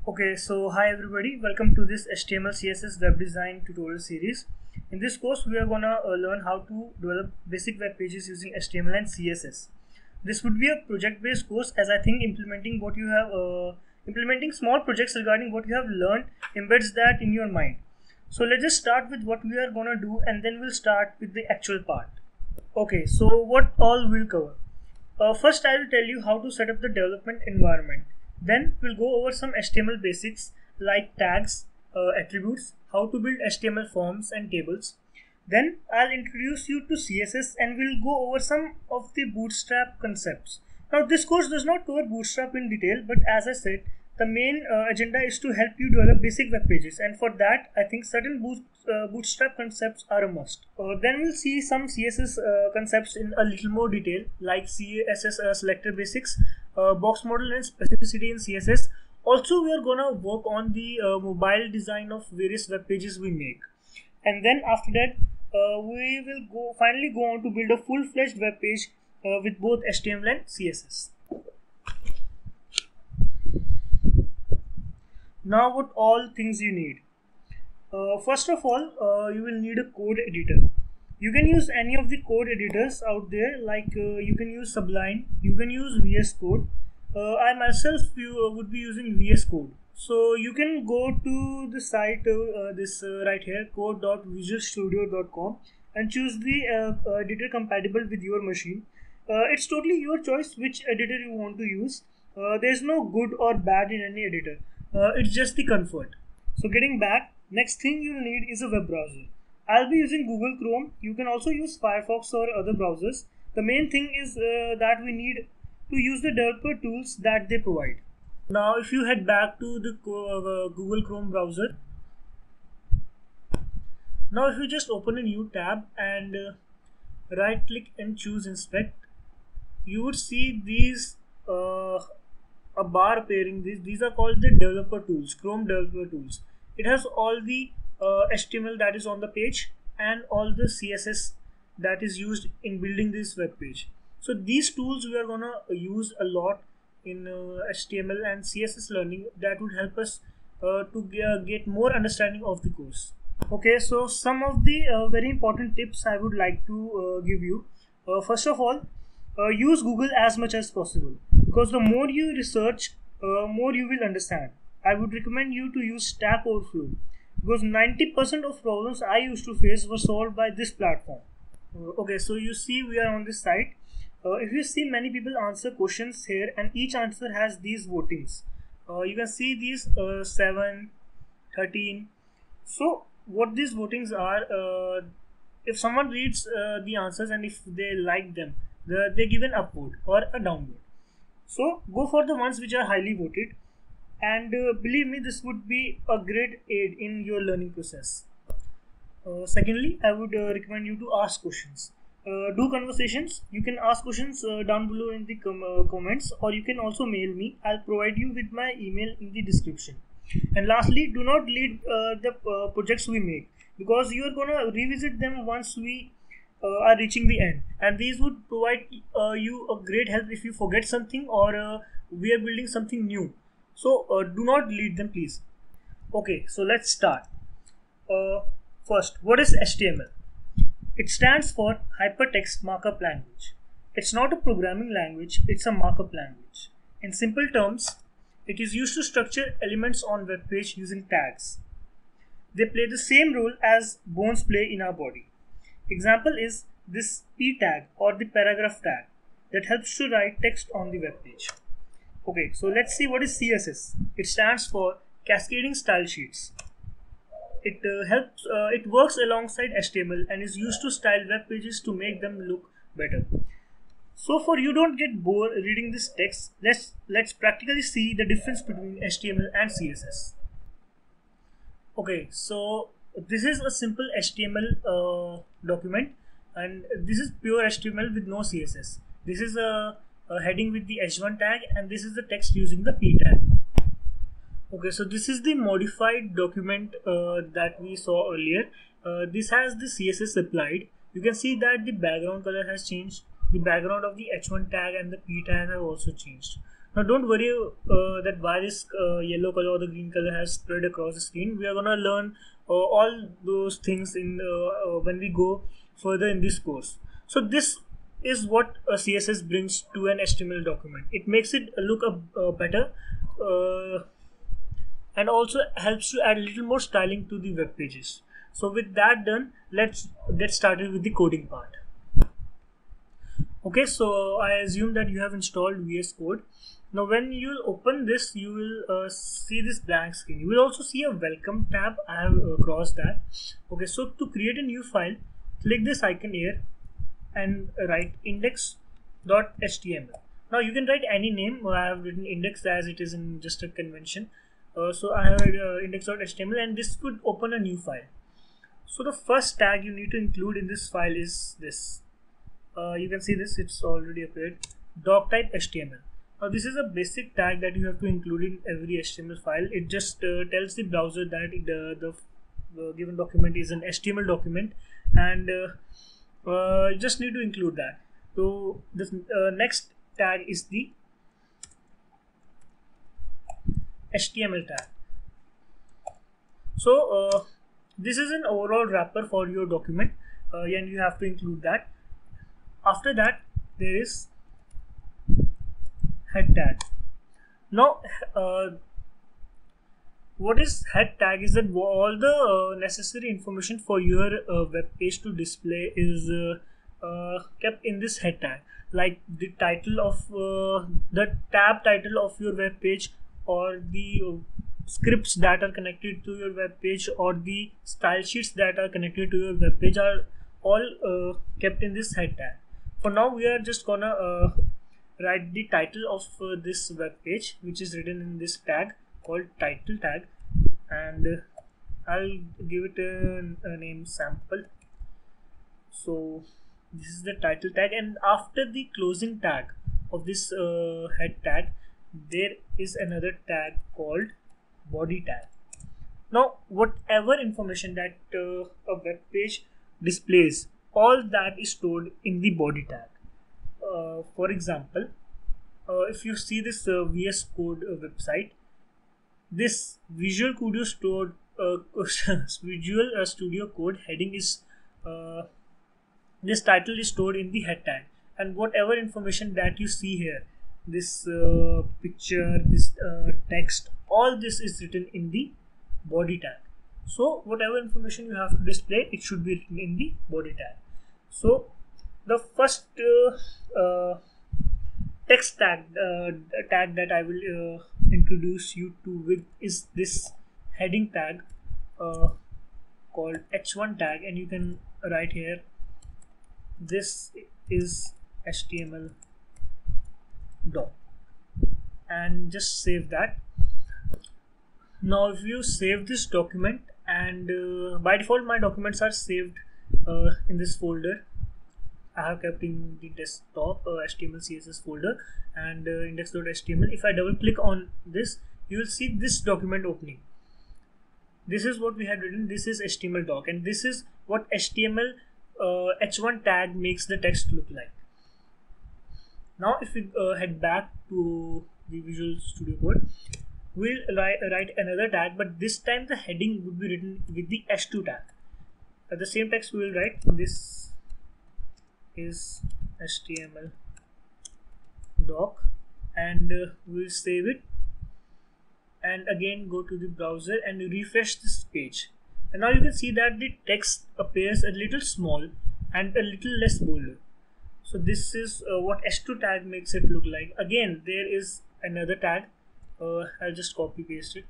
Okay, so hi everybody, welcome to this HTML CSS web design tutorial series. In this course, we are gonna learn how to develop basic web pages using HTML and CSS. This would be a project-based course, as I think implementing small projects regarding what you have learned embeds that in your mind. So let's just start with what we are gonna do, and then we'll start with the actual part. Okay, so what all we'll cover? First, I will tell you how to set up the development environment. Then, we'll go over some HTML basics like tags, attributes, how to build HTML forms and tables. Then, I'll introduce you to CSS and we'll go over some of the Bootstrap concepts. Now, this course does not cover Bootstrap in detail, but as I said, the main agenda is to help you develop basic web pages, and for that I think certain bootstrap concepts are a must. Then we'll see some CSS concepts in a little more detail, like CSS selector basics, box model and specificity in CSS. Also, we are gonna work on the mobile design of various web pages we make, and then after that we will finally go on to build a full-fledged web page with both HTML and CSS. Now, what all things you need? First of all, you will need a code editor. You can use any of the code editors out there, like you can use Sublime, you can use VS Code. I myself would be using VS Code. So you can go to the site, right here, code.visualstudio.com, and choose the editor compatible with your machine. It's totally your choice which editor you want to use. There's no good or bad in any editor. It's just the comfort. So getting back, next thing you'll need is a web browser. I'll be using Google Chrome. You can also use Firefox or other browsers. The main thing is that we need to use the developer tools that they provide. Now, if you head back to the Google Chrome browser, now if you just open a new tab and right click and choose inspect, you would see these a bar appearing. These are called the developer tools, Chrome developer tools. It has all the HTML that is on the page and all the CSS that is used in building this web page. So these tools we are gonna use a lot in HTML and CSS learning. That would help us to get more understanding of the course. Okay, so some of the very important tips I would like to give you. First of all, use Google as much as possible, because the more you research, more you will understand. I would recommend you to use Stack Overflow, because 90% of problems I used to face were solved by this platform. Okay, so you see we are on this site. If you see, many people answer questions here, and each answer has these votings. You can see these 7, 13. So what these votings are, if someone reads the answers and if they like them, they give an upvote or a downvote. So go for the ones which are highly voted, and believe me, this would be a great aid in your learning process. Secondly, I would recommend you to ask questions. Do conversations. You can ask questions down below in the comments, or you can also mail me. I'll provide you with my email in the description. And lastly, do not delete the projects we make, because you are gonna revisit them once we are reaching the end, and these would provide you a great help if you forget something or we are building something new. So do not delete them, please. Okay, so let's start. First, what is HTML? It stands for Hypertext Markup Language. It's not a programming language, it's a markup language. In simple terms, it is used to structure elements on web page using tags. They play the same role as bones play in our body. Example is this p tag or the paragraph tag that helps to write text on the web page. Okay, so let's see what is CSS. It stands for Cascading Style Sheets. It works alongside HTML and is used to style web pages to make them look better. So for you don't get bored reading this text, let's practically see the difference between HTML and CSS. Okay, so this is a simple HTML document, and this is pure HTML with no CSS. This is a heading with the h1 tag, and this is the text using the p tag. Okay, so this is the modified document that we saw earlier. This has the CSS applied. You can see that the background color has changed. The background of the h1 tag and the p tag have also changed. Now don't worry that why this yellow color or the green color has spread across the screen. We are gonna learn all those things in when we go further in this course. So this is what a CSS brings to an HTML document. It makes it look better, uh, and also helps to add a little more styling to the web pages. So with that done, let's get started with the coding part. Okay, so I assume that you have installed VS Code. Now when you open this, you will see this blank screen. You will also see a welcome tab. I have crossed that. Okay, so to create a new file, click this icon here and write index.html. Now you can write any name. I have written index as it is in just a convention. So I have index.html, and this would open a new file. So the first tag you need to include in this file is this. You can see this, it's already appeared, doc type HTML. Now this is a basic tag that you have to include in every HTML file. It just tells the browser that the given document is an HTML document, and you just need to include that. So this next tag is the HTML tag. So this is an overall wrapper for your document, and you have to include that. After that, there is head tag. Now what is head tag is that all the necessary information for your web page to display is kept in this head tag, like the title of the tab title of your web page, or the scripts that are connected to your web page, or the style sheets that are connected to your web page are all kept in this head tag. For now, we are just gonna write the title of this web page, which is written in this tag called title tag, and I'll give it a name sample. So this is the title tag, and after the closing tag of this head tag, there is another tag called body tag. Now whatever information that a web page displays, all that is stored in the body tag. For example, if you see this VS Code website, this Visual Studio stored Visual Studio Code heading is this title is stored in the head tag, and whatever information that you see here, this picture, this text, all this is written in the body tag. So whatever information you have to display, it should be written in the body tag. So the first text tag that I will introduce you to with is this heading tag called h1 tag, and you can write here, this is HTML doc, and just save that. Now if you save this document, and by default my documents are saved in this folder. I have kept in the desktop HTML CSS folder and index.html. If I double click on this, you will see this document opening. This is what we had written. This is HTML doc, and this is what HTML h1 tag makes the text look like. Now if we head back to the Visual Studio Code, we'll write another tag, but this time the heading would be written with the h2 tag. At the same text we will write, this is HTML doc, and we'll save it, and again go to the browser and refresh this page, and now you can see that the text appears a little small and a little less bold. So this is what h2 tag makes it look like. Again, there is another tag. I'll just copy paste it.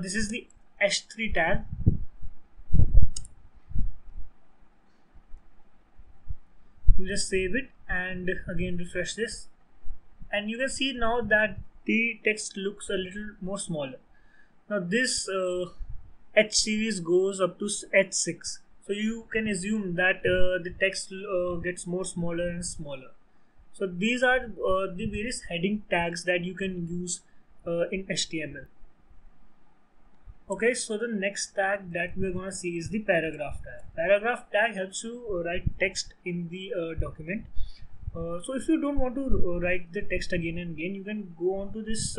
This is the h3 tag. We'll just save it and again refresh this, and you can see now that the text looks a little more smaller. Now this h series goes up to h6, so you can assume that the text gets more smaller and smaller. So these are the various heading tags that you can use in HTML. Okay, so the next tag that we're gonna see is the paragraph tag. Paragraph tag helps you write text in the document. So if you don't want to write the text again and again, you can go on to this.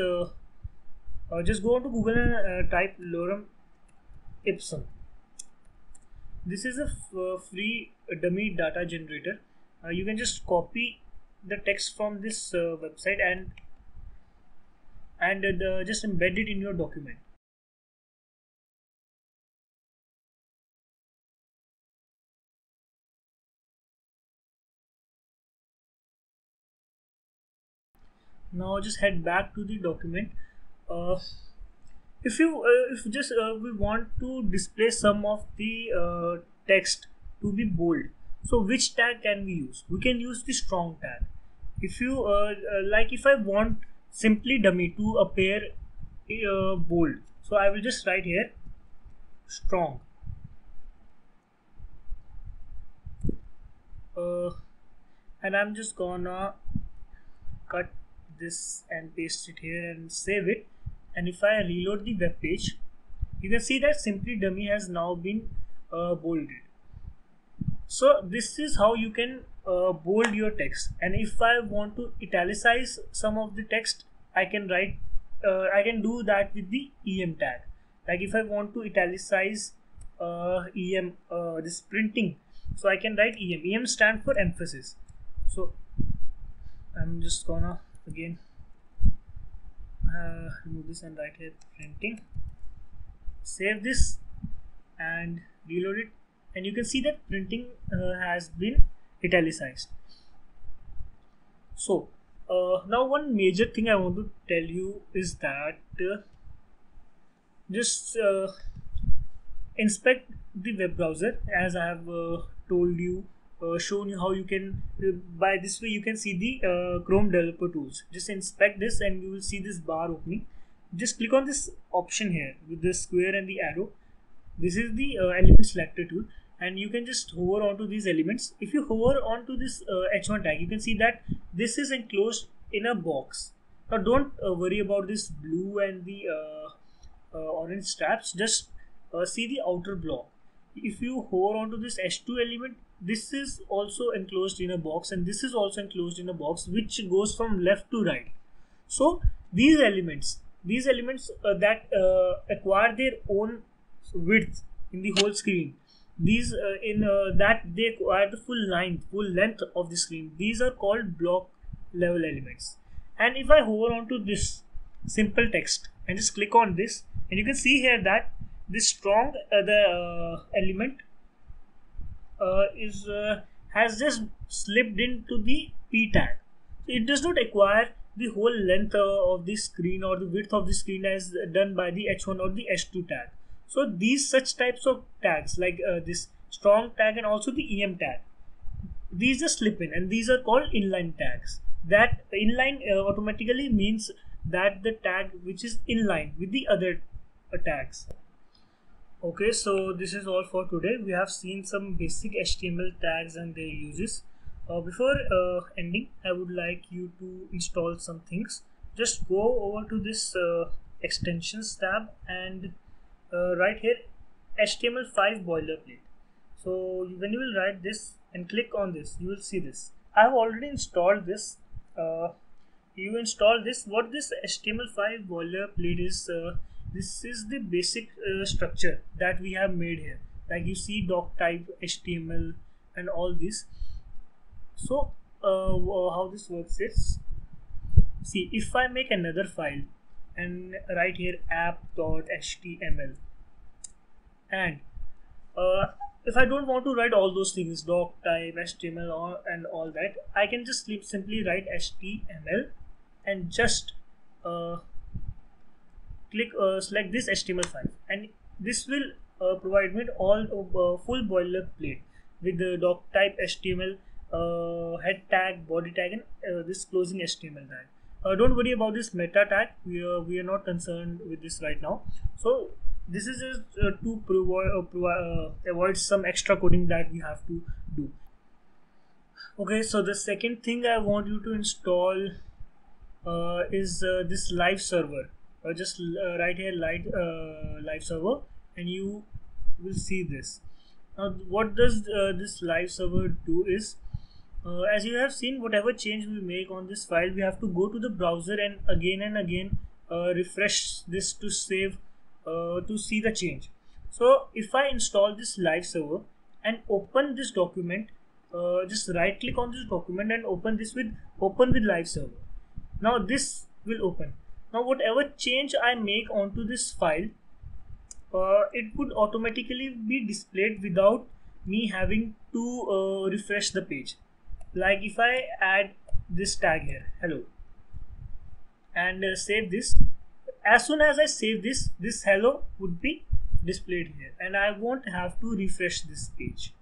Just go on to Google and type lorem ipsum. This is a free dummy data generator. You can just copy the text from this website and just embed it in your document. Now just head back to the document. Uh, if just we want to display some of the text to be bold, so which tag can we use? We can use the strong tag. If you like, if I want simply dummy to appear bold, so I will just write here strong. uh, and I'm just gonna cut this and paste it here and save it. And if I reload the web page, you can see that simply dummy has now been bolded. So this is how you can bold your text. And if I want to italicize some of the text, I can write I can do that with the em tag. Like if I want to italicize em this printing, so I can write em stand for emphasis. So I'm just gonna again remove this and write here printing, save this and reload it, and you can see that printing has been italicized. So now one major thing I want to tell you is that just inspect the web browser, as I have told you, shown you how you can by this way you can see the Chrome developer tools. Just inspect this and you will see this bar opening. Just click on this option here with the square and the arrow. This is the element selector tool, and you can just hover onto these elements. If you hover onto this h1 tag, you can see that this is enclosed in a box. Now don't worry about this blue and the orange straps. Just see the outer block. If you hover onto this h2 element, this is also enclosed in a box, and this is also enclosed in a box which goes from left to right. So these elements that acquire their own width in the whole screen, these in that they acquire the full length of the screen, these are called block level elements. And if I hover onto this simple text and just click on this, and you can see here that this strong the element is has just slipped into the p tag. It does not acquire the whole length of the screen or the width of the screen as done by the h1 or the h2 tag. So these such types of tags like this strong tag and also the em tag, these just slip in, and these are called inline tags. That inline automatically means that the tag which is inline with the other tags. Okay, so this is all for today. We have seen some basic HTML tags and their uses. Before ending, I would like you to install some things. Just go over to this extensions tab and write here HTML5 boilerplate. So when you will write this and click on this, you will see this. I have already installed this. You install this. What this HTML5 boilerplate is, this is the basic structure that we have made here. Like you see doc type HTML and all this. So how this works is, see, if I make another file and write here app.html, and if I don't want to write all those things, doc type HTML and all that, I can just simply write HTML and just click select this HTML5, and this will provide me all full boilerplate with the doc type HTML, head tag, body tag, and this closing HTML tag. Don't worry about this meta tag. We are not concerned with this right now. So this is just to avoid some extra coding that we have to do. Okay, so the second thing I want you to install is this live server. just write here live server, and you will see this. Now what does this live server do is, as you have seen, whatever change we make on this file, we have to go to the browser and again refresh this to save, to see the change. So if I install this live server and open this document, just right click on this document and open with live server. Now this will open. Now whatever change I make onto this file, it would automatically be displayed without me having to refresh the page. Like if I add this tag here, hello, and save this, as soon as I save this hello would be displayed here, and I won't have to refresh this page.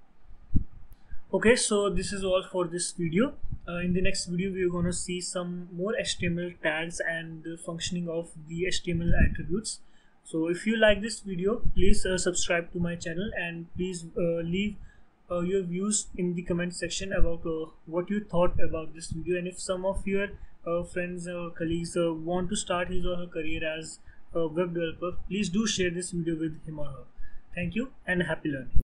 Okay, so this is all for this video. In the next video we're going to see some more HTML tags and the functioning of the HTML attributes. So if you like this video, please subscribe to my channel, and please leave your views in the comment section about what you thought about this video. And if some of your friends or colleagues want to start his or her career as a web developer, please do share this video with him or her. Thank you and happy learning.